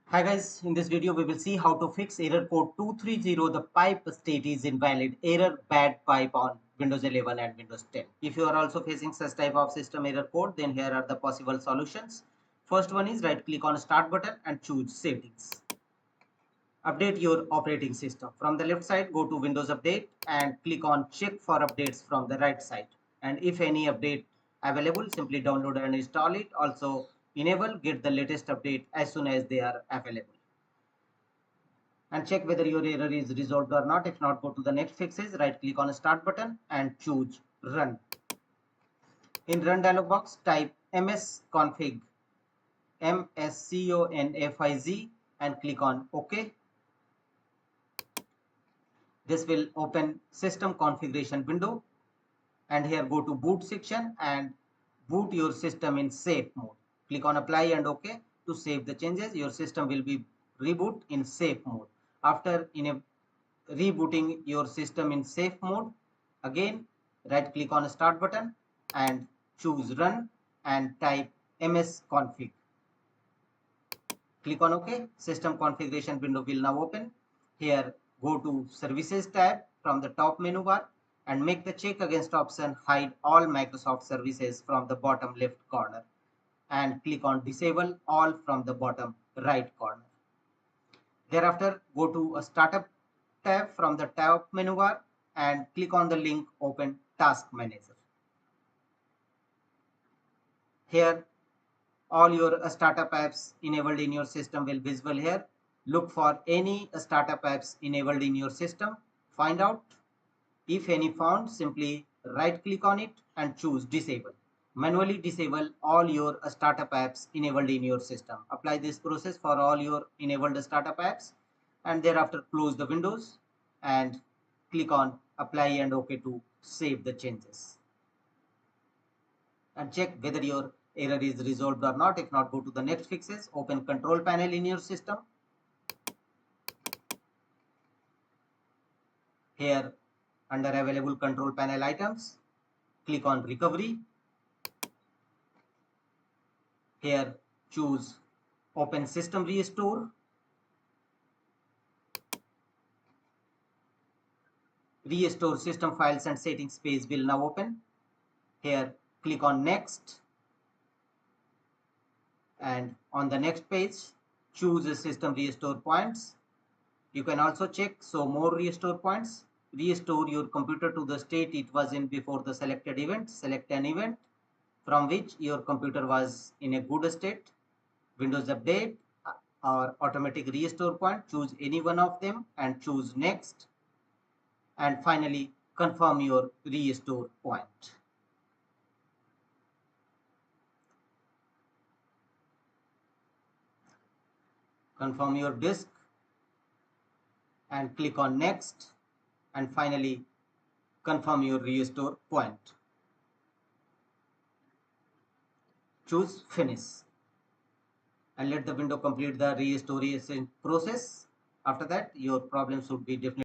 Hi guys, in this video we will see how to fix error code 230. The pipe state is invalid. Error bad pipe on Windows 11 and Windows 10. If you are also facing such type of system error code, then here are the possible solutions. First one is right click on start button and choose settings. Update your operating system. From the left side, go to Windows Update and click on check for updates from the right side. And if any update available, simply download and install it. Also enable get the latest update as soon as they are available. And check whether your error is resolved or not. If not, go to the next fixes, right click on start button and choose run. In run dialog box, type msconfig msconfiz and click on OK. This will open system configuration window, and here go to boot section and boot your system in safe mode. Click on apply and OK to save the changes. Your system will be reboot in safe mode. After rebooting your system in safe mode, again right click on start button and choose run and type msconfig. Click on OK. System configuration window will now open. Here go to services tab from the top menu bar and make the check against option hide all Microsoft services from the bottom left corner and click on disable all from the bottom right corner. Thereafter go to a startup tab from the top menu bar and click on the link open task manager. Here all your startup apps enabled in your system will be visible here. Look for any startup apps enabled in your system. Find out. If any found, simply right click on it and choose disable. Manually disable all your startup apps enabled in your system. Apply this process for all your enabled startup apps and thereafter close the windows and click on apply and OK to save the changes. And check whether your error is resolved or not. If not, go to the next fixes. Open control panel in your system. Here under available control panel items, click on recovery. Here choose open system restore. Restore system files and settings page will now open. Here click on next and on the next page choose a system restore points. You can also check show more restore points. Restore your computer to the state it was in before the selected event. Select an event from which your computer was in a good state. Windows Update or automatic restore point. Choose any one of them and choose next. And finally confirm your restore point. Confirm your disk and click on next and finally confirm your restore point. Choose finish and let the window complete the restoration process. After that, your problem should be definitely